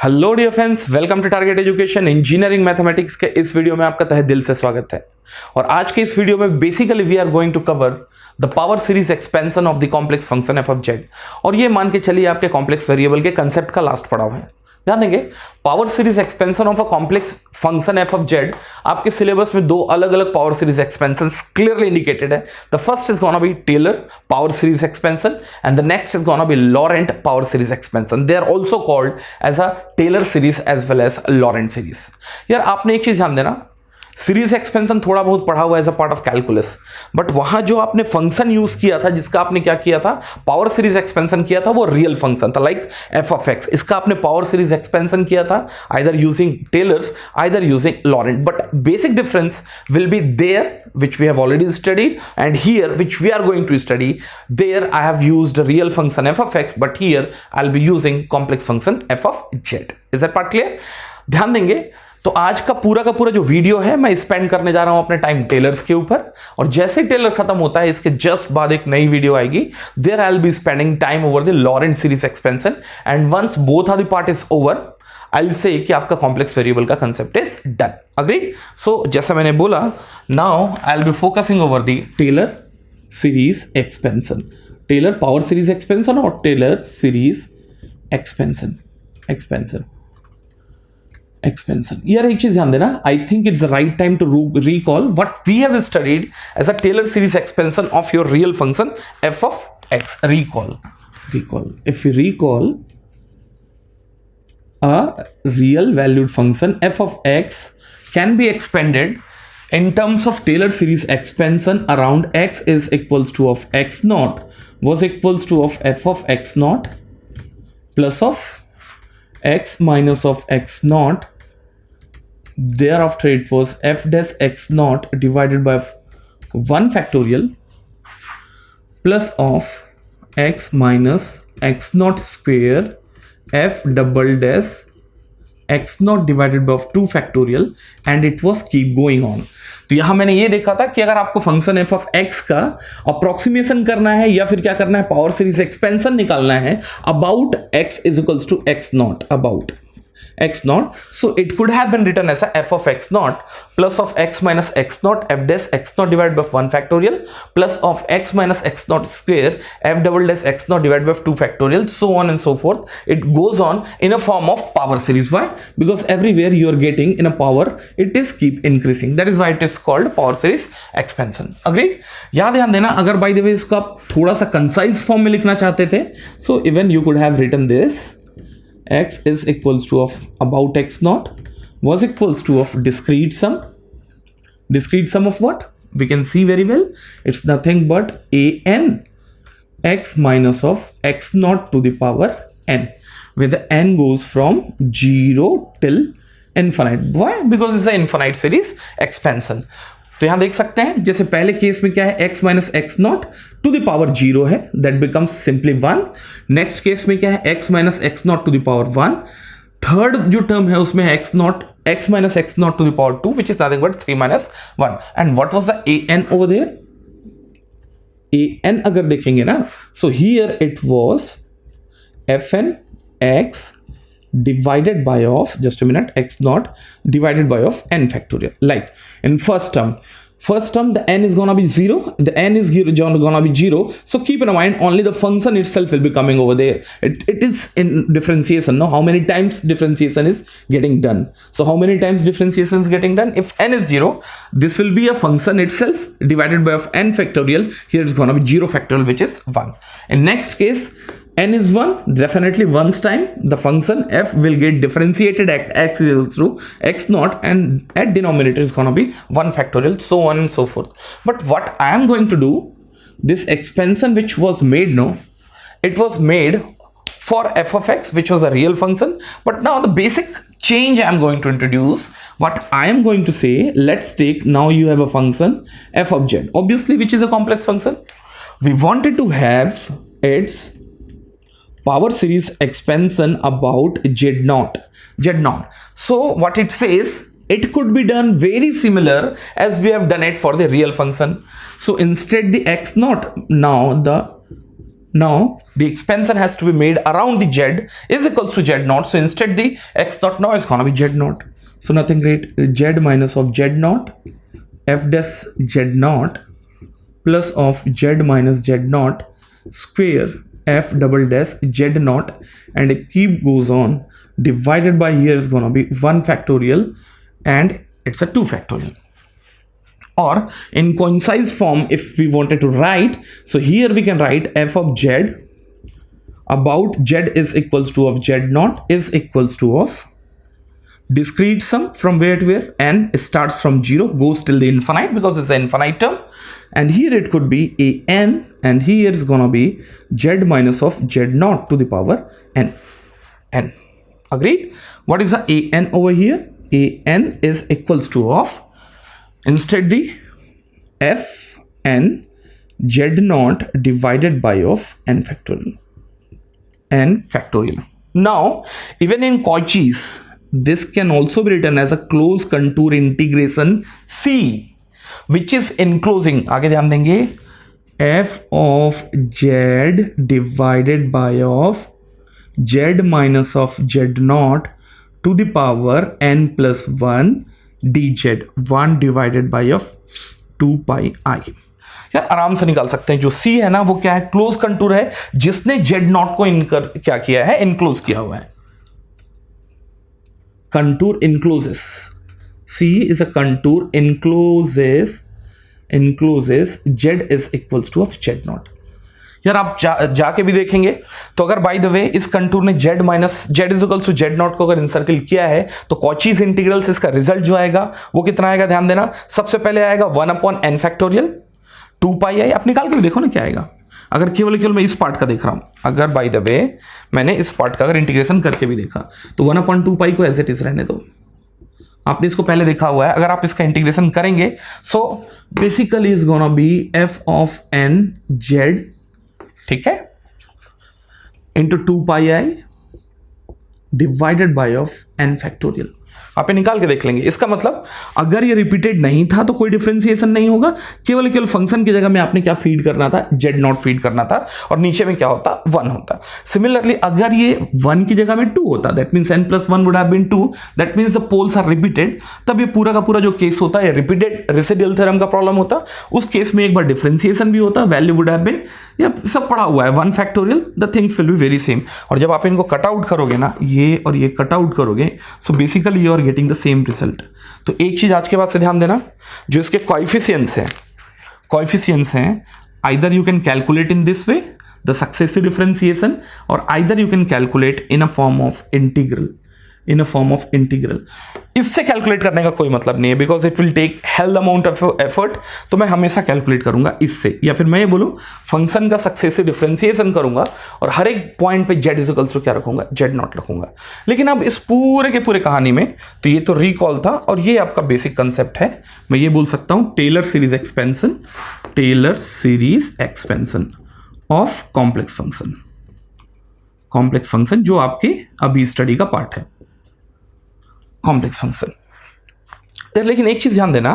Hello dear friends, welcome to target education. Engineering mathematics के इस video में आपका तहे दिल से स्वागत है। और आज के इस वीडियो में basically we are going to cover the power series expansion of the complex function F of Z. और ये मान के चलिए आपके कॉम्प्लेक्स वेरिएबल के कंसेप्ट का लास्ट पड़ाव है। ध्यान देंगे, power series expansion of a complex function F of Z आपके सिलेबस में दो अलग अलग power series expansions clearly indicated है। The first is gonna be Taylor power series expansion and the next is gonna be Laurent power series expansion. They are also called as a Taylor series as well as Laurent series. यार आपने एक चीज ध्यान देना, series expansion थोड़ा बहुत पढ़ा हुआ as a part of calculus, but वहां जो आपने फंक्शन यूज किया था, जिसका आपने क्या किया था, पावर सीरीज एक्सपेंशन किया था, वो रियल फंक्शन था लाइक एफ ऑफ एक्स। इसका आपने पावर सीरीज एक्सपेंशन किया था either using Taylor's either using Laurent. But basic difference will be there which we have already studied, and here which we are going to study. There I have used a real function f of x, but here I'll be using complex function f of z. Is that part clear? ध्यान देंगे तो आज का पूरा जो video है मैं spend करने जा रहा हूं अपने टाइम टेलर्स के ऊपर, और जैसे टेलर खत्म होता है इसके जस्ट बाद एक नई वीडियो आएगी। There I will be spending time over the Laurent series expansion, and once both are the part is over I will say कि आपका कॉम्प्लेक्स वेरिएबल का concept is done. Agreed? So जैसा मैंने बोला, now I will be focusing over the Taylor series expansion, Taylor power series expansion और Taylor series expansion. यार एक चीज ध्यान देना, I think it's the right time to recall what we have studied as a Taylor series expansion of your real function F of x. Recall if you recall a real valued function f of x can be expanded in terms of Taylor series expansion around x is equals to of x naught was equals to of f of x naught plus of x minus of x naught. Thereafter it was f dash x naught divided by 1 factorial plus of x minus x naught square f double dash x naught divided by 2 factorial, and it was keep going on. तो यहां मैंने ये देखा था कि अगर आपको function f of x का अप्रोक्सीमेशन करना है या फिर क्या करना है, पावर सीरीज एक्सपेंशन निकालना है about x is equals to x naught, about x naught, so it could have been written as a f of x naught plus of x minus x naught f dash x naught divided by 1 factorial plus of x minus x naught square f double dash x naught divided by 2 factorial, so on and so forth. It goes on in a form of power series. Why? Because everywhere you are getting in a power, it is keep increasing. That is why it is called power series expansion. Agreed? याद ध्यान देना, अगर by the way इसको आप थोड़ा सा concise form में लिखना चाहते थे, so even you could have written this x is equals to of about x naught was equals to of discrete sum of what? We can see very well, it's nothing but a n x minus of x naught to the power n, where the n goes from 0 till infinite. Why? Because it's an infinite series expansion. तो यहां देख सकते हैं, जैसे पहले case में क्या है, x minus x naught to the power 0 है, that becomes simply 1। Next case में क्या है, x minus x naught to the power 1। Third जो टर्म है उसमें है x minus x naught to the power 2, which is nothing but 3 minus 1। And what was the an over there? an अगर देखेंगे ना, so here it was fn x divided by of, just a minute, x naught divided by of n factorial. Like in first term the n is gonna be 0, the n is gonna be 0, so keep in mind only the function itself will be coming over there. It is in differentiation. Now how many times differentiation is getting done? So how many times differentiation is getting done? If n is 0, this will be a function itself divided by of n factorial. Here it's gonna be 0 factorial, which is 1. In next case, n is 1, definitely once time the function f will get differentiated at x is equal to x naught, and at denominator is gonna be 1 factorial, so on and so forth. But what I am going to do, this expansion which was made, no, it was made for f of x, which was a real function. But now the basic change I am going to introduce, what I am going to say, let's take, now you have a function f of z, obviously, which is a complex function. We wanted to have its power series expansion about z naught. So what it says, it could be done very similar as we have done it for the real function. So instead the x naught, now the Now the expansion has to be made around the z is equals to z naught. So instead the x naught now is gonna be z naught. So nothing great, z minus of z naught f dash z naught plus of z minus z naught square f double dash z naught, and it keep goes on, divided by here is gonna be 1 factorial and it's a 2 factorial. Or in concise form, if we wanted to write, so here we can write f of z about z is equals to of z naught is equals to of discrete sum from where to where, n starts from 0 goes till the infinite because it's an infinite term, and here it could be a n, and here is gonna be z minus of z naught to the power n. Agreed? What is the a n over here? A n is equals to of, instead the f n z naught divided by of n factorial. Now even in Cauchy's, this can also be written as a closed contour integration C, which is enclosing, आगे ध्यान देंगे, f of z divided by of z minus of z naught to the power n plus 1 dz 1 divided by of 2 pi I. यार आराम से निकाल सकते हैं, जो C है ना वो क्या है, क्लोज कंटूर है जिसने z नॉट को क्या किया है, इनक्लोज किया हुआ है. Contour encloses. C is a contour encloses z is equals to of z naught. यार आप जाके भी देखेंगे तो अगर बाय द वे इस कंटूर ने z minus z is equals to z naught को अगर इंसर्कल किया है तो कॉचीज इंटीग्रल से इसका रिजल्ट जो आएगा वो कितना आएगा, ध्यान देना. सबसे पहले आएगा 1/n फैक्टोरियल 2 पाई आई. आप निकाल के भी देखो ना क्या आएगा. अगर केवल मैं इस पार्ट का देख रहा हूं, अगर बाय द वे मैंने इस पार्ट का अगर इंटीग्रेशन करके भी देखा तो 1/2 पाई को एज इट इज रहने दो. आपने इसको पहले देखा हुआ है. अगर आप इसका इंटीग्रेशन करेंगे so basically is gonna be f of n z, ठीक है, into 2 pi i divided by of n factorial. आप ये निकाल के देख लेंगे. इसका मतलब अगर ये रिपीटेड नहीं था तो कोई डिफरेंशिएशन नहीं होगा, केवल फंक्शन की जगह में आपने क्या फीड करना था, z नॉट फीड करना था, और नीचे में क्या होता, 1 होता. सिमिलरली अगर ये 1 की जगह में 2 होता, that means n + 1 would have been 2, that means the poles are repeated. तब ये पूरा का पूरा जो केस होता है रिपीटेड रेसिडुअल थ्योरम का प्रॉब्लम होता. उस केस में एक बार डिफरेंशिएशन भी होता, वैल्यू वुड हैव बीन, ये सब पड़ा हुआ है 1 factorial, the things will be very same. और जब आप इनको कट आउट करोगे ना, ये और ये कट आउट करोगे, so basically you are getting the same result. तो एक चीज आज के बाद से ध्यान देना, जो इसके कोएफिशिएंट्स हैं, either you can calculate in this way the successive differentiation, और either you can calculate in a form of integral. इससे कैलकुलेट करने का कोई मतलब नहीं है because it will take hell amount of effort. तो मैं हमेशा कैलकुलेट करूंगा इससे, या फिर मैं ये बोलूं फंक्शन का सक्सेसिव डिफरेंशिएशन करूंगा और हर एक पॉइंट पे z इज इक्वल्स टू क्या रखूंगा, z नॉट रखूंगा. लेकिन अब इस पूरे के पूरे कहानी में तो ये तो रिकॉल था और ये आपका बेसिक कंसेप्ट है. मैं ये बोल सकता हूं Taylor series expansion of complex function, जो आपके अभी स्टडी का पार्ट है, कॉम्प्लेक्स फंक्शन. लेकिन एक चीज ध्यान देना,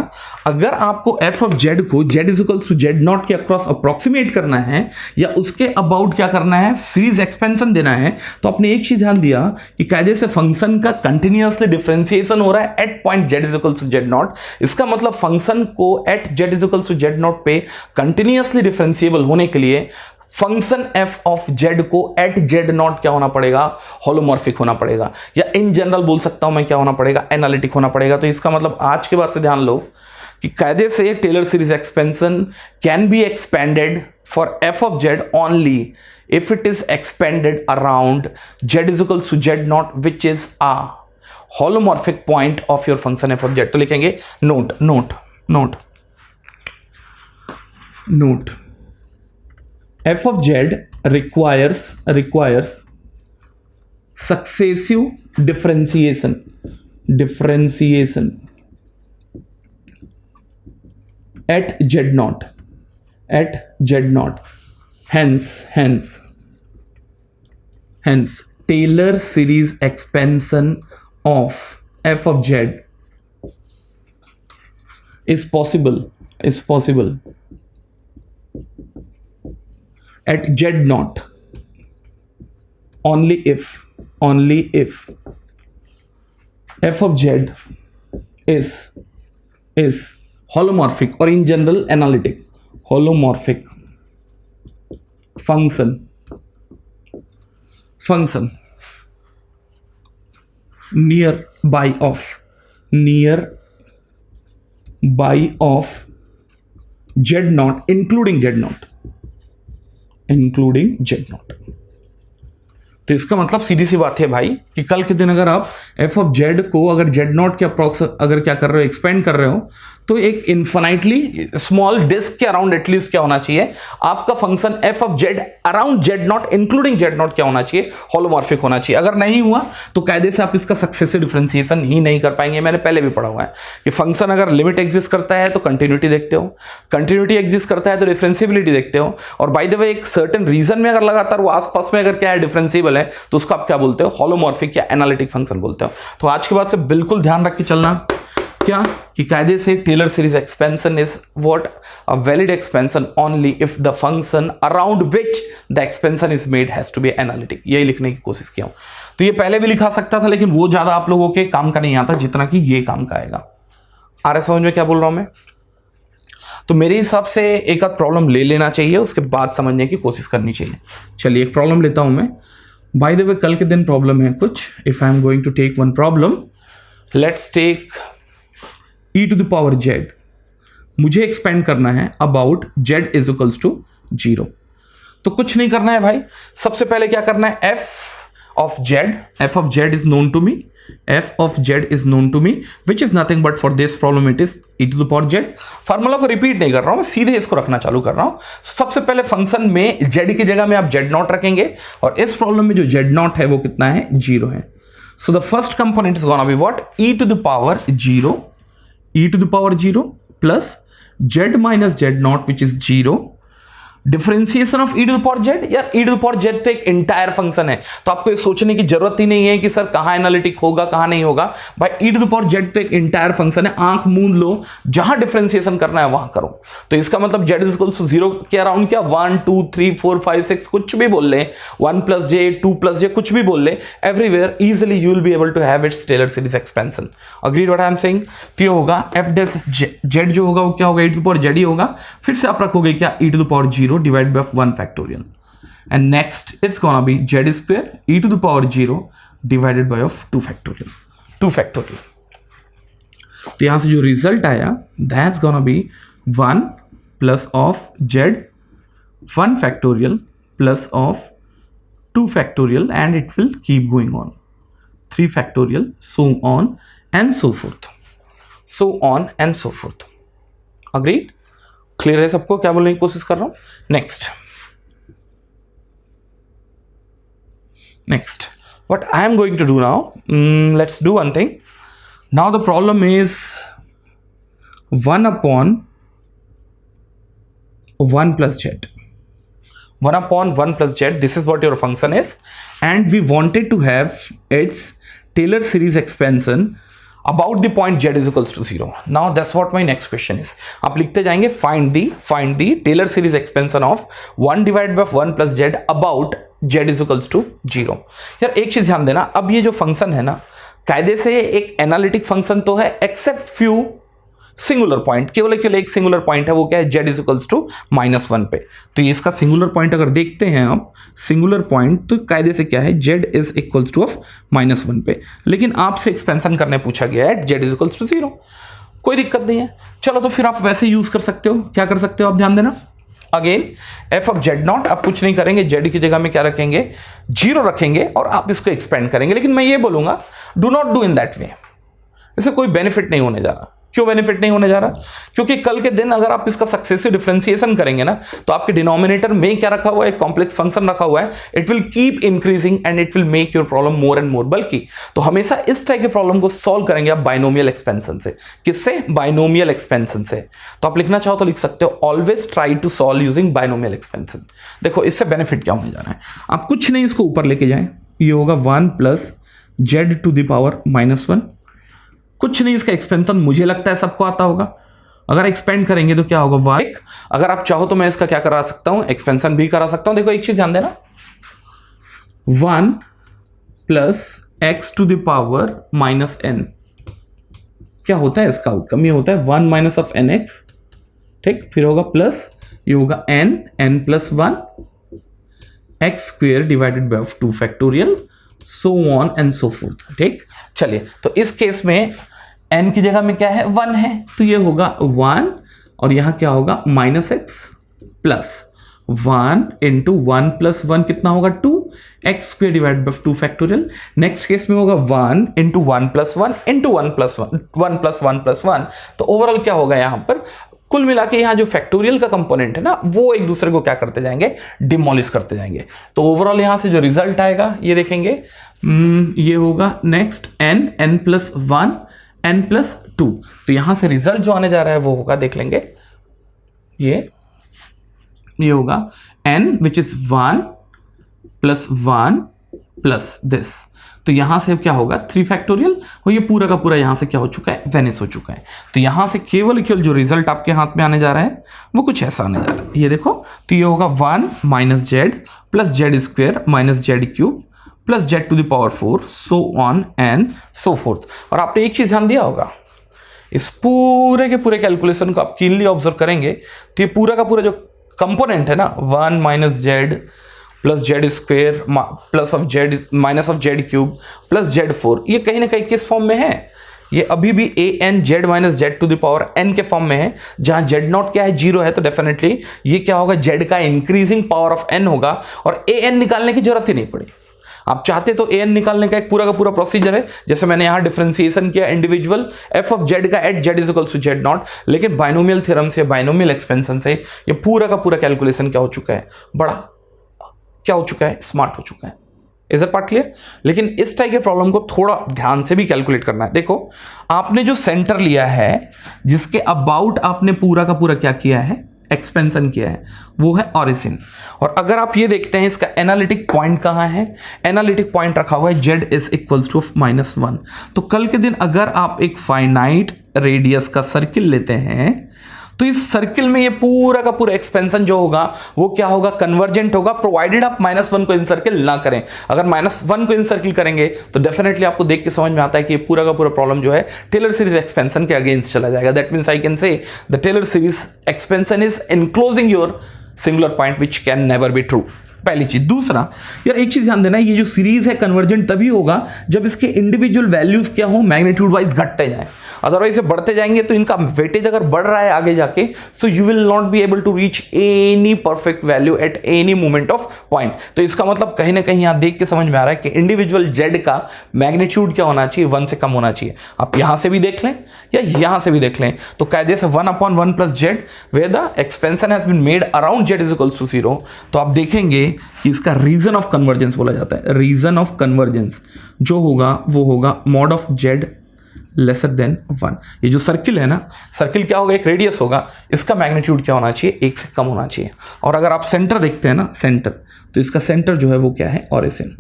अगर आपको f ऑफ z को z is equals to z naught के अक्रॉस अप्रोक्सीमेट करना है या उसके अबाउट क्या करना है, सीरीज एक्सपेंशन देना है, तो आपने एक चीज ध्यान दिया कि कायदे से फंक्शन का कंटिन्यूअसली डिफरेंशिएशन हो रहा है at point z is equals to z naught. इसका मतलब फंक्शन को at z is equals to z naught पे कंटिन्यूअसली डिफरेंशिएबल होने के लिए फंक्शन f ऑफ z को एट z नॉट क्या होना पड़ेगा, होलोमॉर्फिक होना पड़ेगा, या इन जनरल बोल सकता हूं मैं क्या होना पड़ेगा, एनालिटिक होना पड़ेगा. तो इसका मतलब आज के बाद से ध्यान लो कि कायदे से Taylor series expansion can be expanded for f of z only if it is expanded around z is equals to z naught which is a holomorphic point of your function f of z. तो लिखेंगे note f of z requires successive differentiation at z naught. Hence Taylor series expansion of f of z is possible at z0 only if f of z is holomorphic or in general analytic holomorphic function nearby of z0 including z0। तो इसका मतलब सीधी सी बात है भाई कि कल के दिन अगर आप एफ ऑफ जेड को अगर जेड नॉट के अप्रॉक्स अगर क्या कर रहे हो, एक्सपेंड कर रहे हो, तो एक इन्फिनाइटली स्मॉल डिस्क के अराउंड एटलीस्ट क्या होना चाहिए आपका function F of Z around Z not including Z not क्या होना चाहिए, होलोमॉर्फिक होना चाहिए। अगर नहीं हुआ तो कायदे से आप इसका सक्सेसिव डिफरेंशिएशन ही नहीं कर पाएंगे। मैंने पहले भी पढ़ा हुआ है कि फंक्शन अगर लिमिट एग्जिस्ट करता है तो कंटिन्यूटी देखते हो, कंटिन्यूटी एग्जिस्ट करता है तो डिफरेंशिएबिलिटी देखते हो, और बाय द वे एक सर्टेन रीजन में अगर लगातार वो आसपास में अगर क्या है डिफरेंशिएबल है तो उसको आप क्या बोलते हो, होलोमॉर्फिक या एनालिटिक फंक्शन बोलते हो। तो आज के बाद से बिल्कुल ध्यान रख के चलना क्या कि कायदे से Taylor series expansion is what a valid expansion only if the function around which the expansion is made has to be analytic. यही लिखने की कोशिश किया हूं। तो ये पहले भी लिखा सकता था लेकिन वो ज्यादा आप लोगों के काम का नहीं आता जितना कि ये काम का आएगा। आ रहा समझ में क्या बोल रहा हूं मैं? तो मेरे हिसाब से एक आध प्रॉब्लम ले लेना चाहिए, उसके बाद समझने की कोशिश करनी चाहिए। चलिए एक प्रॉब्लम लेता हूं मैं। बाय द वे कल के दिन प्रॉब्लम है कुछ। If I am going to take one problem, let's take e to the power z। मुझे एक्सपेंड करना है about z is equals to 0। तो कुछ नहीं करना है भाई, सबसे पहले क्या करना है, f of z is known to me, f of z is known to me which is nothing but for this problem it is e to the power z। Formula को रिपीट नहीं कर रहा हूं मैं, सीधे इसको रखना चालू कर रहा हूं। सबसे पहले फंक्शन में z की जगह में आप z0 रखेंगे और इस प्रॉब्लम में जो z0 है वो कितना है, 0 है। So the first component is gonna be what, e to the power 0 plus z minus z0 which is 0 differentiation of e to the power z। यार e to the power z तो एक entire function है, तो आपको ये सोचने की जरूरत ही नहीं है कि सर कहां एनालिटिक होगा कहां नहीं होगा। भाई e to the power z तो एक इंटायर फंक्शन है, आंख मूंद लो, जहां डिफरेंशिएशन करना है वहां करो। तो इसका मतलब z इज इक्वल टू 0 के अराउंड क्या 1 2 3 4 5 6 कुछ भी बोल ले, 1 प्लस j 2 प्लस j कुछ भी बोल ले, everywhere easily you will be able to have its Taylor series expansion. Agreed what I am saying? तो ये होगा f डैश z जो होगा वो क्या होगा, e to the power z ही होगा। फिर से आप रखोगे क्या, e to the power 0 divided by 1 factorial, and next it's gonna be z square e to the power 0 divided by of 2 factorial। तो यहां से जो रिजल्ट आया that's gonna be 1 plus of z 1 factorial plus of 2 factorial and it will keep going on 3 factorial, so on and so forth। Agreed? Clear है सबको क्या बोलने की कोशिश कर रहा हूं? Next what I am going to do now, let's do one thing now। the problem is 1 upon 1 plus z, 1 upon 1 plus z, this is what your function is and we wanted to have its Taylor series expansion about the point z is equals to 0। now that's what my next question is। आप लिखते जाएंगे find the Taylor series expansion of 1 divided by 1 plus z about z is equals to 0। यार एक चीज ध्यान देना, अब ये जो फंक्शन है ना कायदे से एक एनालिटिक फंक्शन तो है एक्सेप्ट फ्यू सिंगुलर पॉइंट, केवल एक सिंगुलर पॉइंट है, वो क्या है, z इज इक्वल्स टू -1 पे। तो ये इसका सिंगुलर पॉइंट अगर देखते हैं आप, सिंगुलर पॉइंट तो कायदे से क्या है, z is equals to of -1 पे। लेकिन आपसे एक्सपेंशन करने पूछा गया है z इज इक्वल्स टू 0, कोई दिक्कत नहीं है। चलो तो फिर आप वैसे यूज कर सकते हो, क्या कर सकते हो आप ध्यान देना। अगेन f ऑफ z0 आप कुछ नहीं करेंगे, z की जगह में क्या रखेंगे, 0 रखेंगे और आप इसको एक्सपेंड करेंगे। लेकिन मैं ये बोलूंगा do not do in that way, इससे कोई बेनिफिट नहीं होने जा रहा। क्यों बेनिफिट नहीं होने जा रहा? क्योंकि कल के दिन अगर आप इसका सक्सेसिव डिफरेंशिएशन करेंगे ना तो आपके डिनोमिनेटर में क्या रखा हुआ है, कॉम्प्लेक्स फंक्शन रखा हुआ है, it will keep increasing and it will make your problem more and more बल्कि। तो हमेशा इस टाइप के प्रॉब्लम को सॉल्व करेंगे आप बाइनोमियल एक्सपेंशन से। किससे? बाइनोमियल एक्सपेंशन से। तो आप लिखना चाहो तो लिख सकते हो always try to solve using binomial expansion. देखो इससे बेनिफिट क्या होने जा रहा है, आप कुछ नहीं इसको ऊपर लेके जाएं, ये होगा 1 plus z to the power -1, कुछ नहीं इसका एक्सपेंशन मुझे लगता है सबको आता होगा, अगर एक्सपेंड करेंगे तो क्या होगा वाई, अगर आप चाहो तो मैं इसका क्या करा सकता हूं, एक्सपेंशन भी करा सकता हूं। देखो एक चीज ध्यान देना, 1 plus x to the power minus n, क्या होता है इसका आउटकम, ये होता है 1 माइनस ऑफ एन एक्स, ठीक, फिर होगा प्लस ये होगा n plus 1 x square divided by 2 factorial, so on and so forth, ठीक। चलिए तो इस केस में n की जगह में क्या है 1 है, तो ये होगा 1 और यहां क्या होगा minus x plus 1 into 1 plus 1 कितना होगा 2 x square divide by 2 factorial. Next case में होगा 1 into 1 plus 1 into 1 plus 1 plus 1 plus 1, तो ओवरऑल क्या होगा यहां पर, कुल मिला के यहां जो फैक्टोरियल का कंपोनेंट है ना वो एक दूसरे को क्या करते जाएंगे, डिमोलिश करते जाएंगे। तो ओवरऑल यहां से जो रिजल्ट आएगा ये देखेंगे, ये होगा next n plus 1 n plus 2, तो यहां से रिजल्ट जो आने जा रहा है वो होगा, देख लेंगे, ये होगा n which is 1 plus 1 plus this, तो यहां से क्या होगा 3 फैक्टोरियल, और ये पूरा का पूरा यहां से क्या हो चुका है, वेनिश हो चुका है। तो यहां से केवल जो रिजल्ट आपके हाथ में आने जा रहा है वो कुछ ऐसा आने जा रहा है, ये देखो, तो ये होगा 1 minus z plus z square minus z cube plus z to the power 4 so on and so forth. और आपने एक चीज ध्यान दिया होगा, इस पूरे के पूरे कैलकुलेशन को आप कीनली ऑब्जर्व करेंगे तो ये पूरा का पूरा जो कंपोनेंट है ना 1 minus z plus z square plus of Z minus of Z cube plus Z 4, ये कहीं ना कहीं किस फॉर्म में है, ये अभी भी a n z minus z to the power n के फॉर्म में है, जहां जेड नॉट क्या है 0 है, तो डेफिनेटली ये क्या होगा जेड का इंक्रीजिंग पावर ऑफ एन होगा, और ए एन निकालने की जरूरत ही नहीं पड़ी। आप चाहते तो ए एन निकालने का एक पूरा का पूरा प्रोसीजर है, जैसे मैंने यहां डिफरेंशिएशन किया इंडिविजुअल एफ ऑफ जेड का at z is equals to z naught, लेकिन बाइनोमियल थ्योरम से बाइनोमियल एक्सपेंशन से ये पूरा का पूरा कैलकुलेशन क्या हो चुका है, बड़ा क्या हो चुका है, स्मार्ट हो चुका है। Is it part clear? लेकिन इस टाइप के प्रॉब्लम को थोड़ा ध्यान से भी कैलकुलेट करना है। देखो आपने जो सेंटर लिया है जिसके अबाउट आपने पूरा का पूरा क्या किया है, एक्सपेंशन किया है, वो है ऑरिजिन। और अगर आप ये देखते हैं इसका एनालिटिक पॉइंट कहां है, एनालिटिक पॉइंट रखा हुआ है जेड इज इक्वल्स टू -1। तो कल के दिन अगर आप एक फाइनाइट रेडियस का सर्किल लेते हैं तो इस सर्किल में ये पूरा का पूरा एक्सपेंशन जो होगा वो क्या होगा, कन्वर्जेंट होगा, प्रोवाइडेड आप -1 को इनसर्किल ना करें। अगर -1 को इनसर्किल करेंगे तो डेफिनेटली आपको देख के समझ में आता है कि ये पूरा का पूरा प्रॉब्लम जो है टेलर सीरीज एक्सपेंशन के अगेंस्ट चला जाएगा। That means I can say the Taylor series expansion is enclosing your singular point which can never be true. पहली चीज। दूसरा यार एक चीज ध्यान देना, ये जो सीरीज है कन्वर्जेंट तभी होगा जब इसके इंडिविजुअल वैल्यूज क्या हो, मैग्नीट्यूड वाइज घटते जाएं। अदरवाइज बढ़ते जाएंगे तो इनका वेटेज अगर बढ़ रहा है आगे जाके, so you will not be able to reach any perfect value at any moment of point. तो इसका मतलब कहीं ना कहीं यहां देख के समझ में आ रहा है कि इंडिविजुअल जेड का मैग्नीट्यूड क्या होना चाहिए, 1 से कम होना चाहिए। आप यहां से भी देख लें या यहां से भी देख लें तो कायदे से 1/1 plus z where the expansion has been made around z is equals to 0। तो आप देखेंगे कि इसका रीजन ऑफ कन्वर्जेंस बोला जाता है। रीजन ऑफ कन्वर्जेंस जो होगा वो होगा mod of Z lesser than 1। ये जो सर्किल है ना, सर्किल क्या होगा, एक रेडियस होगा, इसका मैग्नीट्यूड क्या होना चाहिए, 1 से कम होना चाहिए। और अगर आप सेंटर देखते हैं ना, सेंटर, तो इसका सेंटर जो है वो क्या है, ऑरिजिन।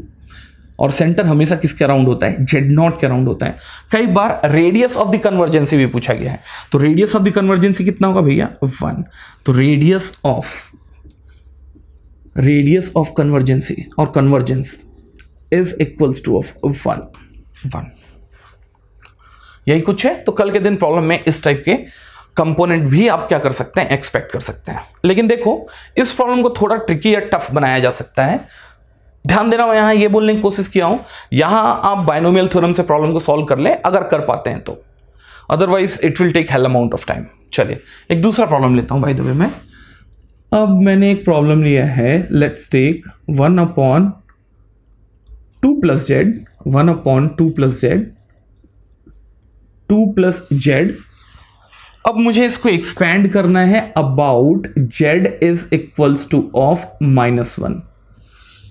और सेंटर हमेशा किसके अराउंड होता है, जेड नॉट के अराउंड होता है। कई बार रेडियस ऑफ द कन्वर्जेंसी भी पूछा गया है, तो रेडियस ऑफ द कन्वर्जेंसी कितना होगा भैया, 1। तो रेडियस ऑफ कन्वर्जेंसी और convergence is equals to of 1। यही कुछ है। तो कल के दिन प्रॉब्लम में इस टाइप के कंपोनेंट भी आप क्या कर सकते हैं, एक्सपेक्ट कर सकते हैं। लेकिन देखो इस प्रॉब्लम को थोड़ा ट्रिकी या टफ बनाया जा सकता है। ध्यान देना, मैं यहां ये बोलने की कोशिश किया हूं, यहां आप बाइनोमियल थ्योरम से प्रॉब्लम को सॉल्व कर लें अगर कर पाते हैं तो, otherwise it will take hell amount of time. चलिए एक दूसरा प्रॉब्लम लेता हूं बाय द वे मैं। अब मैंने एक प्रॉब्लम लिया है, let's take 1/2 plus z 1/2 plus z 2 plus z. अब मुझे इसको एक्सपैंड करना है about z is equals to of -1।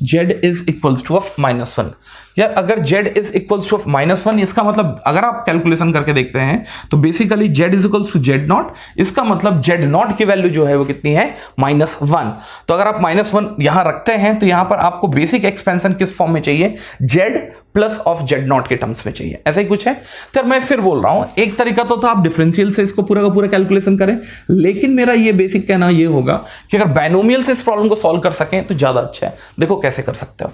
Z is equals to of -1। यार अगर z इज इक्वल्स टू -1, इसका मतलब अगर आप कैलकुलेशन करके देखते हैं तो basically z is equals to z0, इसका मतलब z0 की वैल्यू जो है वो कितनी है, -1। तो अगर आप -1 यहां रखते हैं तो यहां पर आपको बेसिक एक्सपेंशन किस फॉर्म में चाहिए, z प्लस ऑफ z0 के टर्म्स में चाहिए, ऐसा ही कुछ है। तो मैं फिर बोल रहा हूं, एक तरीका तो आप डिफरेंशियल से इसको पूरा का पूरा कैलकुलेशन करें, लेकिन मेरा ये बेसिक कहना ये होगा कि अगर बायनोमियल से इस प्रॉब्लम को सॉल्व कर सकें तो ज्यादा अच्छा है। देखो कैसे कर सकते हो,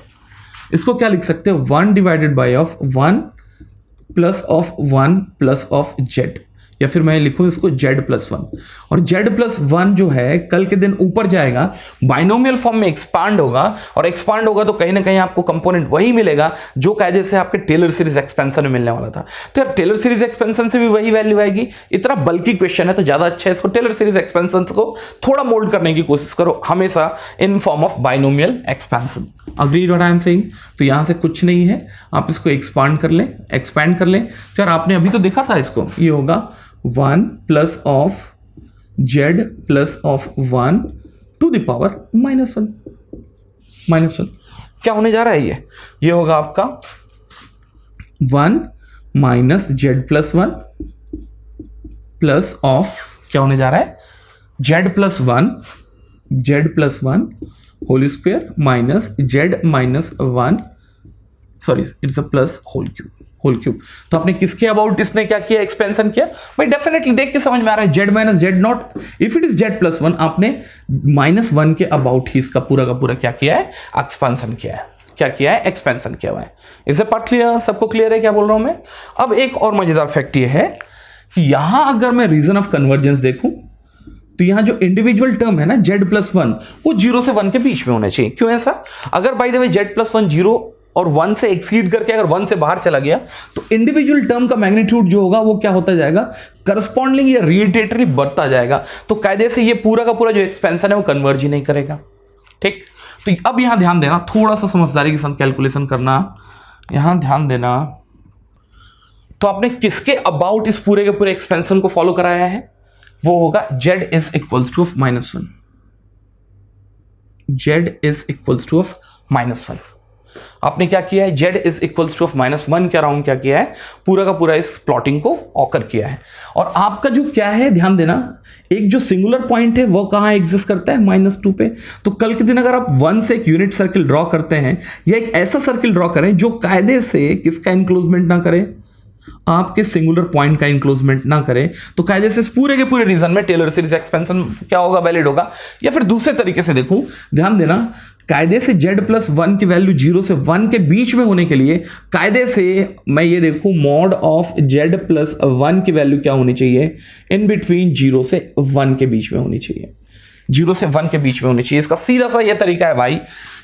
इसको क्या लिख सकते हो, 1 divided by of 1 plus of 1 plus of z, या फिर मैं लिखूं इसको z+1, और z+1 जो है कल के दिन ऊपर जाएगा, बाइनोमियल फॉर्म में एक्सपांड होगा, और एक्सपांड होगा तो कहीं ना कहीं आपको कंपोनेंट वही मिलेगा जो कायदे से आपके टेलर सीरीज एक्सपेंशन में मिलने वाला था। तो यार टेलर सीरीज एक्सपेंशन से भी वही वैल्यू आएगी। इतना बल्कि क्वेश्चन है तो ज्यादा अच्छा है इसको टेलर सीरीज एक्सपेंशन को थोड़ा मोल्ड करने की कोशिश करो, हमेशा in form of binomial expansion. Agreed what I am saying? तो यहां से कुछ नहीं है, आप इसको एक्सपांड कर लें, तो यार आपने अभी तो देखा था इसको, ये होगा 1 plus of z plus of 1 to the power -1। क्या होने जा रहा है ये होगा आपका 1 माइनस z+1 प्लस ऑफ, क्या होने जा रहा है, z+1 whole square minus z-1, sorry it's a plus whole cube. तो आपने किसके अबाउट इसने क्या किया, एक्सपेंशन किया भाई, डेफिनेटली देख के समझ में आ रहा है, z minus z0, if it is z+1, आपने -1 के अबाउट ही इसका पूरा का पूरा क्या किया है, एक्सपेंशन किया है। क्या किया है, एक्सपेंशन किया हुआ है। इसे पार्ट क्लियर, सबको क्लियर है क्या बोल रहा हूं मैं? अब एक और मजेदार फैक्ट ये है कि यहां अगर मैं रीजन ऑफ कन्वर्जेंस देखूं तो यहां जो इंडिविजुअल टर्म है ना z+1, वो 0 से 1 के बीच में होना चाहिए। क्यों ऐसा? अगर बाय द वे z+1 0 और 1 से एक्सीड करके अगर 1 से बाहर चला गया तो इंडिविजुअल टर्म का मैग्नीट्यूड जो होगा वो क्या होता जाएगा, करस्पॉन्डिंग या रिलेटेटली बढ़ता जाएगा। तो कायदे से ये पूरा का पूरा जो एक्सपेंशन है वो कन्वर्ज ही नहीं करेगा। ठीक, तो अब यहां ध्यान देना, थोड़ा सा समझदारी के साथ कैलकुलेशन करना, यहां ध्यान देना। तो आपने किसके अबाउट इस पूरे के पूरे एक्सपेंशन को फॉलो कराया है, वो होगा z is equals to -1, z is equals to -1। आपने क्या किया है, z इज इक्वल्स टू -1 के अराउंड क्या किया है, पूरा का पूरा इस प्लॉटिंग को ऑकर किया है। और आपका जो क्या है, ध्यान देना, एक जो सिंगुलर पॉइंट है वो कहां एग्जिस्ट करता है, -2 पे। तो कल के दिन अगर आप 1 से एक यूनिट सर्किल ड्रॉ करते हैं या एक ऐसा सर्किल ड्रॉ करें जो कायदे से किसका इंक्लोजमेंट ना करे, आपके सिंगुलर पॉइंट का इंक्लोजमेंट ना करे, तो कायदे से इस पूरे के पूरे रीजन में टेलर सीरीज एक्सपेंशन क्या होगा, वैलिड होगा। या फिर दूसरे तरीके से देखूं, ध्यान देना, कायदे से z+1 की वैल्यू 0 से 1 के बीच में होने के लिए कायदे से मैं ये देखूं, मॉड ऑफ z+1 की वैल्यू क्या होनी चाहिए, इन बिटवीन 0 से 1 के बीच में होनी चाहिए, 0 से 1 के बीच में होनी चाहिए। इसका सीधा सा ये तरीका है भाई,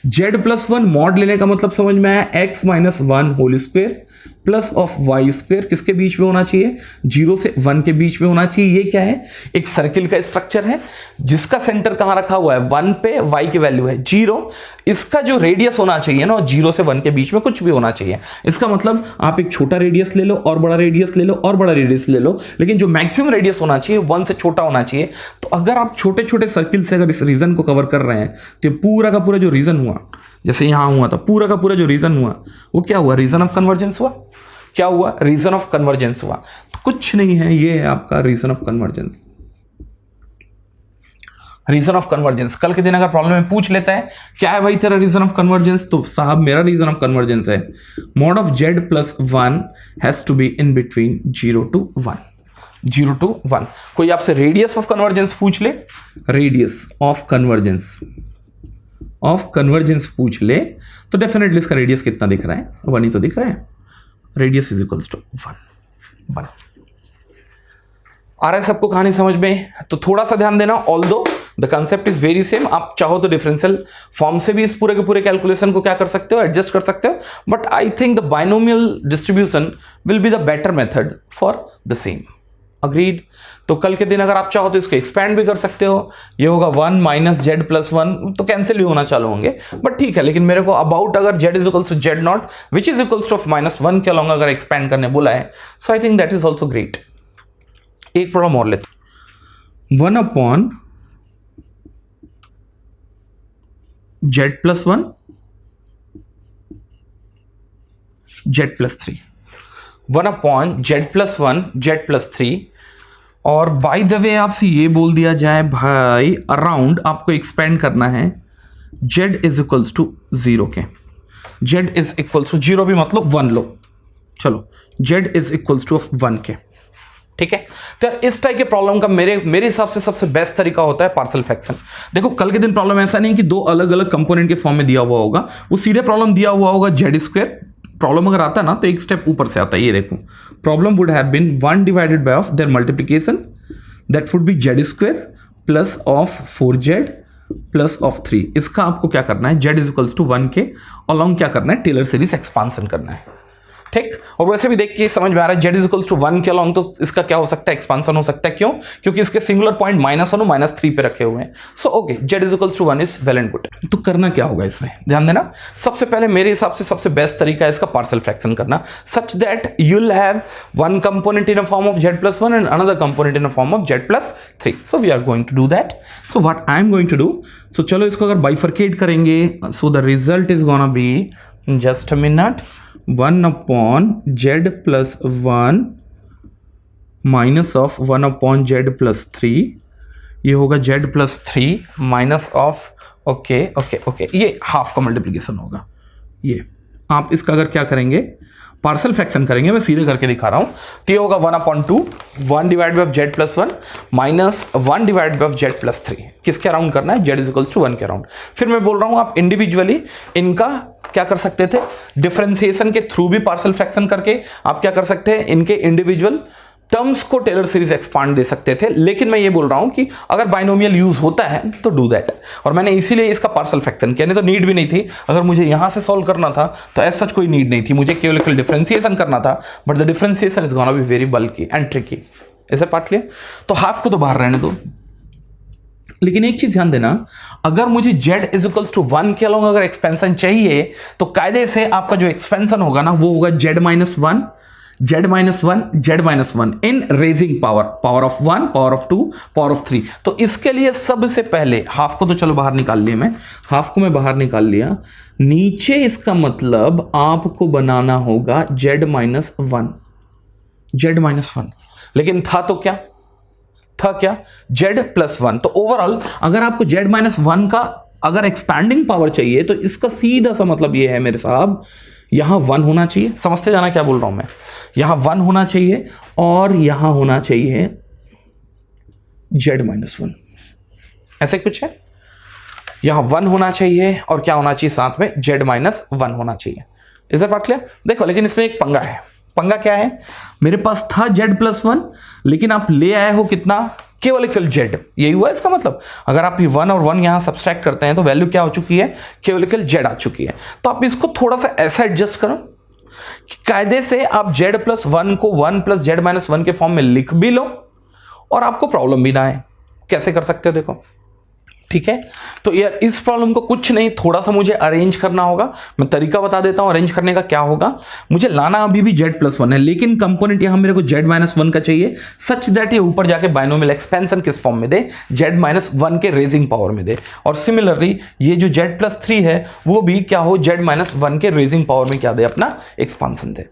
z+1 मॉड लेने का मतलब समझ में आया, x - 1 whole square plus of y square किसके बीच में होना चाहिए, 0 से 1 के बीच में होना चाहिए। ये क्या है, एक सर्किल का स्ट्रक्चर है जिसका सेंटर कहां रखा हुआ है, 1 पे, y की वैल्यू है 0। इसका जो रेडियस होना चाहिए ना, 0 से 1 के बीच में कुछ भी होना चाहिए। इसका मतलब आप एक छोटा रेडियस ले लो और बड़ा रेडियस ले लो और बड़ा रेडियस ले लो, लेकिन जो मैक्सिमम रेडियस होना चाहिए 1 से छोटा होना चाहिए। तो अगर आप छोटे छोटे सर्किल से अगर इस रीजन को कवर कर रहे हैं तो पूरा का पूरा जो रीजन हुआ, जैसे यहां हुआ था, पूरा का पूरा जो रीजन हुआ वो क्या हुआ, रीजन ऑफ कन्वर्जेंस हुआ। क्या हुआ, रीजन ऑफ कन्वर्जेंस हुआ। तो कुछ नहीं है, ये है आपका region of convergence. Region of convergence कल के दिन अगर प्रॉब्लम में पूछ लेता है क्या है भाई तेरा रीजन ऑफ कन्वर्जेंस, तो साहब मेरा रीजन ऑफ कन्वर्जेंस है mod of z+1 has to be in between 0 to 1, 0 to 1। कोई आपसे रेडियस ऑफ कन्वर्जेंस पूछ ले, रेडियस ऑफ कन्वर्जेंस पूछ ले, तो डेफिनेटली इसका रेडियस कितना दिख रहा है, 1 ही तो दिख रहा है। Radius is equals to 1। आ रहा है सबको कहानी समझ में? तो थोड़ा सा ध्यान देना, although the concept is very same. आप चाहो तो डिफरेंशियल फॉर्म से भी इस पूरे के पूरे कैलकुलेशन को क्या कर सकते हो, एडजस्ट कर सकते हो, but I think the binomial distribution will be the better method for the same. Agreed? तो कल के दिन अगर आप चाहो तो इसको एक्सपैंड भी कर सकते हो, ये होगा 1 माइनस z+1, तो कैंसिल भी होना चालू होंगे, बट ठीक है। लेकिन मेरे को अबाउट अगर z is equals to z0 which is equals to -1 के अलॉन्ग अगर एक्सपैंड करने बोला है, so I think that is also great. एक प्रॉब्लम और लेते, 1/z+1 - Z plus three, 1/z+1 z+3। और बाय द वे आपसे ये बोल दिया जाए भाई अराउंड आपको एक्सपेंड करना है z इज इक्वल्स टू 0 के, z इज इक्वल्स टू 0 भी मतलब 1 लो, चलो z इज इक्वल्स टू 1 के, ठीक है। तो यार इस टाइप के प्रॉब्लम का मेरे हिसाब से सबसे बेस्ट तरीका होता है पार्शियल फ्रैक्शन। देखो कल के दिन प्रॉब्लम ऐसा नहीं कि दो अलग अलग कंपोनेंट के फॉर्म में दिया हुआ होगा, वो सीधे प्रॉब्लम दिया हुआ होगा जेड स्क्वायर। प्रॉब्लम अगर आता है ना तो एक स्टेप ऊपर से आता है, ये देखो problem would have been 1 divided by of their multiplication that would be z square plus of 4z plus of 3। इसका आपको क्या करना है, z इज इक्वल्स टू 1 के अलॉन्ग क्या करना है, टेलर सीरीज एक्सपांसन करना है, ठीक। और वैसे भी देख के समझ में आ रहा है z इज इक्वल्स टू 1 के अलॉन्ग, तो इसका क्या हो सकता है, एक्सपांसन हो सकता है। क्यों? क्योंकि इसके सिंगुलर पॉइंट -1 और -3 पे रखे हुए हैं। So okay, z is equals to 1 is well and good. तो करना क्या होगा इसमें, ध्यान देना। सबसे पहले मेरे हिसाब से सबसे बेस्ट तरीका है इसका पार्शियल फ्रैक्शन करना, such that you will have one component in a form of z+1 and another component in a form of z+3। So we are going to do that. So what I am going to do, so चलो इसको अगर bifurcate करेंगे, so the result is gonna be, just a minute, 1/z+1 minus of 1/z+3, ये होगा z+3 minus of okay, ये half का multiplication होगा। ये आप इसका अगर क्या करेंगे, पार्शियल फ्रैक्शन करेंगे, मैं सीधे करके दिखा रहा हूं, तो ये होगा 1/2 1 divide bye z+1 minus 1 divide bye z+3। किसके अराउंड करना है, z इज इक्वल्स टू 1 के अराउंड। फिर मैं बोल रहा हूं आप इंडिविजुअली इनका क्या कर सकते थे, डिफरेंशिएशन के थ्रू भी पार्शियल फ्रैक्शन करके आप क्या कर सकते हैं, इनके इंडिविजुअल टर्म्स को टेलर सीरीज एक्सपांड दे सकते थे। लेकिन मैं ये बोल रहा हूं कि अगर बाइनोमियल यूज होता है तो डू दैट, और मैंने इसीलिए इसका पार्शियल फ्रैक्शन किया, नहीं तो नीड भी नहीं थी। अगर मुझे यहां से सॉल्व करना था तो ऐसा सच कोई नीड नहीं थी, मुझे केवल डिफरेंशिएशन करना था, but the differentiation is gonna be very bulky and tricky. ऐसे पार्ट लिया तो हाफ को तो बाहर रहने दो, लेकिन एक चीज ध्यान देना, अगर मुझे z इज इक्वल्स टू 1 के अलॉन्ग अगर एक्सपेंशन चाहिए तो कायदे से आपका जो एक्सपेंशन होगा ना वो होगा z -1 in raising power of 1, power of 2, power of 3। तो इसके लिए सबसे पहले हाफ को तो चलो बाहर निकाल लिया, मैं हाफ को मैं बाहर निकाल लिया, नीचे इसका मतलब आपको बनाना होगा z -1, लेकिन था तो क्या था, क्या z+1। तो ओवरऑल अगर आपको z-1 का अगर एक्सपैंडिंग पावर चाहिए तो इसका सीधा सा मतलब ये है मेरे साहब, यहां 1 होना चाहिए, समझते जाना क्या बोल रहा हूं मैं, यहां 1 होना चाहिए और यहां होना चाहिए z-1, ऐसे कुछ है, यहां 1 होना चाहिए और क्या होना चाहिए साथ में, z-1 होना चाहिए। इधर बात लिया। देखो लेकिन इसमें एक पंगा है, पंगा क्या है, मेरे पास था z+1 लेकिन आप ले आए हो कितना, केवल z। यही हुआ इसका मतलब, अगर आप ये 1 और 1 यहां सब्सट्रैक्ट करते हैं तो वैल्यू क्या हो चुकी है, केवल z आ चुकी है। तो आप इसको थोड़ा सा ऐसा एडजस्ट करो कि कायदे से आप z+1 को 1 + z-1 के फॉर्म में लिख भी लो और आपको प्रॉब्लम भी ना आए। कैसे कर सकते हो देखो, ठीक है। तो यार इस प्रॉब्लम को कुछ नहीं, थोड़ा सा मुझे अरेंज करना होगा। मैं तरीका बता देता हूं अरेंज करने का। क्या होगा, मुझे लाना अभी भी z+1 है, लेकिन कंपोनेंट यहां मेरे को z-1 का चाहिए, सच दैट ये ऊपर जाके बाइनोमियल एक्सपेंशन किस फॉर्म में दे, z-1 के रेजिंग पावर में दे। और सिमिलरली ये जो z+3 है वो भी क्या हो, z-1 के रेजिंग पावर में क्या दे, अपना एक्सपांसन दे।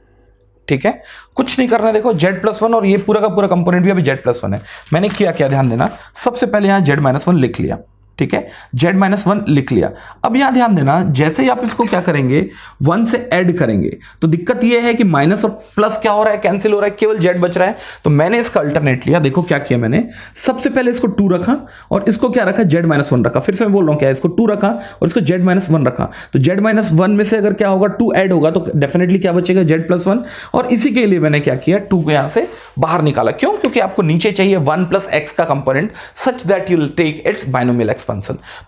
ठीक है, कुछ नहीं करना है। देखो z+1 और ये पूरा का पूरा कंपोनेंट भी अभी z+1 है। मैंने किया क्या, ध्यान देना, सबसे पहले यहां z-1 लिख लिया, ठीक है, z-1 लिख लिया। अब यहां ध्यान देना, जैसे ही आप इसको क्या करेंगे, 1 से ऐड करेंगे तो दिक्कत यह है कि माइनस और प्लस क्या हो रहा है, कैंसिल हो रहा है, केवल z बच रहा है। तो मैंने इसका अल्टरनेट लिया। देखो क्या किया मैंने, सबसे पहले इसको 2 रखा और इसको क्या रखा, z-1 रखा। फिर से मैं बोल रहा हूं क्या, इसको 2 रखा और इसको z-1 रखा। तो z-1 में से अगर क्या होगा, 2 ऐड होगा तो डेफिनेटली क्या बचेगा, z+1। और इसी के लिए मैंने क्या किया, 2 को यहां से बाहर निकाला। क्यों, क्योंकि आपको नीचे चाहिए 1 + x का component such that you will take its binomial expansion.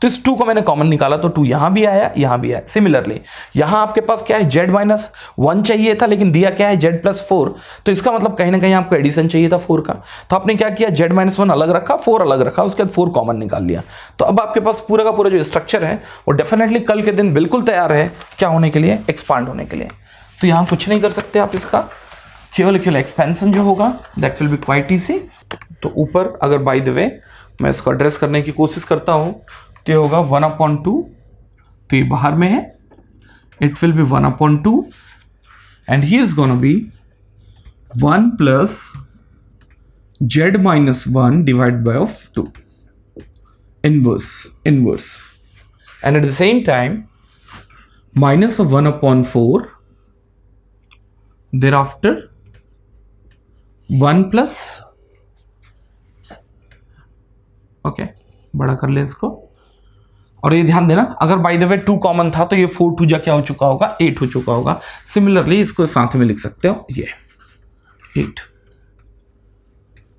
तो इस 2 को मैंने कॉमन निकाला तो 2 यहां भी आया, यहां भी आया। सिमिलरली यहां आपके पास क्या है, z-1 चाहिए था लेकिन दिया क्या है, z+4। तो इसका मतलब कहीं ना कहीं आपको एडिशन चाहिए था 4 का। तो आपने क्या किया, z-1 अलग रखा, 4 अलग रखा, उसके बाद 4 कॉमन निकाल लिया। तो अब आपके पास पूरा का पूरा जो स्ट्रक्चर है वो डेफिनेटली कल के दिन बिल्कुल तैयार है क्या होने के लिए, एक्सपांड होने के लिए। तो यहां कुछ नहीं कर सकते आप, इसका केवल एक्सपेंशन जो होगा that will be quite easy. तो ऊपर अगर बाय द वे मैं इसको एड्रेस करने की कोशिश करता हूं तो ये होगा 1/2, तो ये बाहर में है, it will be 1/2 and here is gonna be 1 plus z minus 1 divided by of 2, inverse, and at the same time minus of 1 upon 4, thereafter 1 plus, okay बड़ा कर ले इसको, और ये ध्यान देना अगर बाय द वे 2 कॉमन था तो ये 4 2 जा क्या हो चुका होगा, 8 हो चुका होगा। सिमिलरली इसको साथ में लिख सकते हो, ये 8,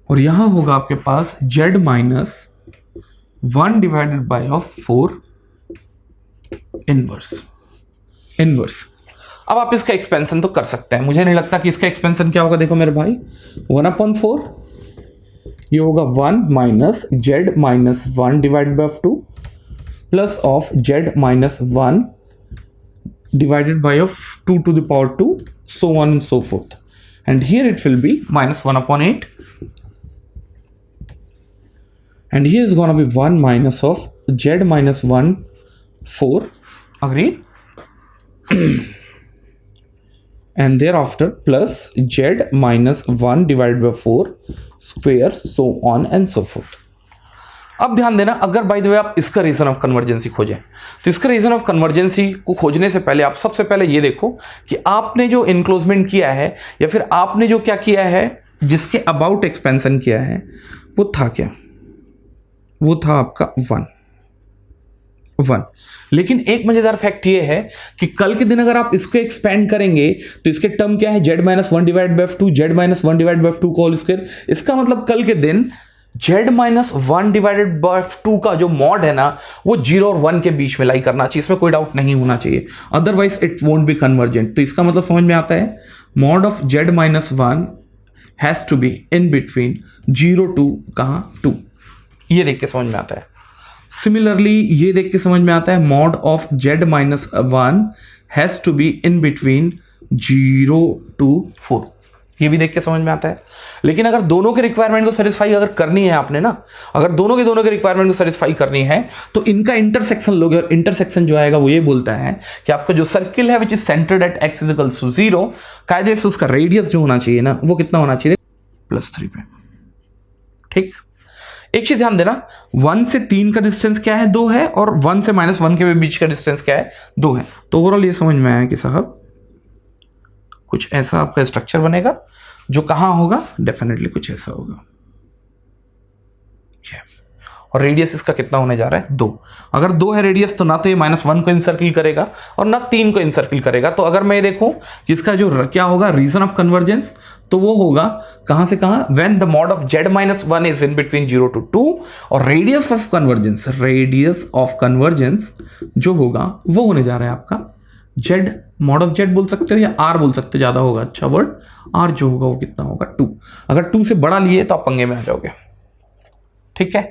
और यहां होगा आपके पास z minus 1 divided by of 4 inverse. अब आप इसका एक्सपेंशन तो कर सकते हैं, मुझे नहीं लगता कि इसका एक्सपेंशन क्या होगा। देखो मेरे भाई 1/4, ये होगा 1 minus z minus 1 divided by 2 plus of z minus 1 divided by of 2 to the power 2, so on and so forth, and here it will be minus 1/8, and here is going to be 1 minus of z minus 1 4, agreed, and thereafter plus z minus 1 divided by 4 square, so on and so forth. अब ध्यान देना, अगर by the way आप इसका reason of कन्वर्जेंसी खोजें तो इसका reason of कन्वर्जेंसी को खोजने से पहले आप सबसे पहले ये देखो कि आपने जो इनक्लोजमेंट किया है या फिर आपने जो क्या किया है, जिसके अबाउट एक्सपेंशन किया है, वो था क्या, वो था आपका 1। लेकिन एक मजेदार फैक्ट ये है कि कल के दिन अगर आप इसको एक्सपेंड करेंगे तो इसके टर्म क्या है, z minus 1 divide by 2, z minus 1 divide by 2 whole square. इसका मतलब कल के दिन z माइनस 1 डिवाइडेड बाय 2 का जो मॉड है ना, वो 0 और 1 के बीच में लाई करना चाहिए, इसमें कोई डाउट नहीं होना चाहिए, otherwise it won't be convergent. तो इसका मतलब समझ में आता है, mod of z minus 1 has to be in between 0 to कहां 2, ये देख के समझ में आता है। सिमिलरली ये देख के समझ में आता है, mod of z minus 1 has to be in between 0 to 4, ये भी देख के समझ में आता है। लेकिन अगर दोनों के रिक्वायरमेंट को सेटिस्फाई अगर करनी है आपने ना, अगर दोनों के रिक्वायरमेंट को सेटिस्फाई करनी है तो इनका इंटरसेक्शन लोगे, और इंटरसेक्शन जो आएगा वो ये बोलता है कि आपका जो सर्किल है which is centred at x equals to 0, कायदे से उसका रेडियस जो होना चाहिए ना, वो कितना होना चाहिए, +3 पे। ठीक, एक चीज ध्यान देना, 1 से 3 का डिस्टेंस क्या है, 2 है, और 1 से -1 के बीच का डिस्टेंस क्या है, 2 है। तो ओवरऑल ये समझ में आया कि साहब कुछ ऐसा आपका स्ट्रक्चर बनेगा जो कहां होगा, डेफिनेटली कुछ ऐसा होगा, और रेडियस इसका कितना होने जा रहा है, 2। अगर 2 है रेडियस तो ना तो ये -1 को इनसर्किल करेगा और ना 3 को इनसर्किल करेगा। तो अगर मैं देखूं कि इसका जो क्या होगा रीजन ऑफ कन्वर्जेंस, तो वो होगा कहां से कहां, when the mod of z minus 1 is in between 0 to 2, और रेडियस ऑफ कन्वर्जेंस जो होगा वो होने जा रहा है आपका z, मॉड ऑफ z बोल सकते हो या r बोल सकते हो, ज्यादा होगा अच्छा वर्ड, r जो होगा वो कितना होगा, 2। अगर 2 से बड़ा लिए तो आप पंगे में आ जाओगे। ठीक है,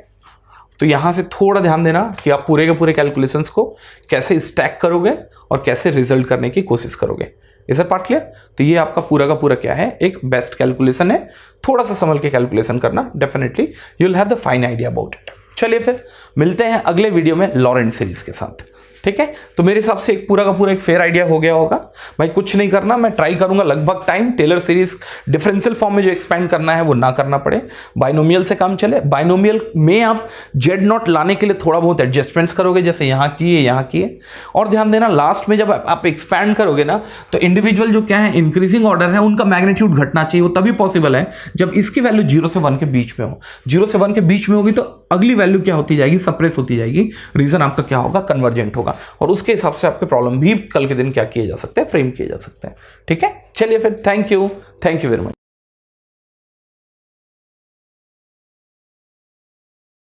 तो यहां से थोड़ा ध्यान देना कि आप पूरे के पूरे कैलकुलेशंस को कैसे स्टैक करोगे और कैसे रिजल्ट करने की कोशिश करोगे। इसे पार्ट लिया, तो ये आपका पूरा का पूरा क्या है, एक बेस्ट कैलकुलेशन है। थोड़ा सा संभल के कैलकुलेशन करना, definitely you will have the fine idea about it. चलिए फिर मिलते हैं अगले वीडियो में लॉरेंट सीरीज के साथ। ठीक है, तो मेरे हिसाब से एक पूरा का पूरा एक फेयर आइडिया हो गया होगा। भाई कुछ नहीं करना, मैं ट्राई करूंगा लगभग time Taylor series differential form में जो एक्सपेंड करना है वो ना करना पड़े, बाइनोमियल से काम चले। बाइनोमियल में आप z0 लाने के लिए थोड़ा बहुत एडजस्टमेंट्स करोगे, जैसे यहाँ किए। और ध्यान देना, लास्ट में जब आप एक्सपैंड करोगे ना, तो इंडिविजुअल जो क्या है इंक्रीजिंग ऑर्डर है उनका मैग्नीट्यूड घटना चाहिए। वो तभी पॉसिबल है जब इसकी वैल्यू 0 से 1 के बीच में हो। 0 से 1 के बीच में होगी तो अगली वैल्यू क्या होती जाएगी, सप्रेस होती जाएगी। रीजन आपका क्या होगा, कन्वर्जेंट होगा, और उसके हिसाब से आपके प्रॉब्लम भी कल के दिन क्या किए जा सकते हैं, फ्रेम किए जा सकते हैं। ठीक है, चलिए फिर, थैंक यू वेरी मच।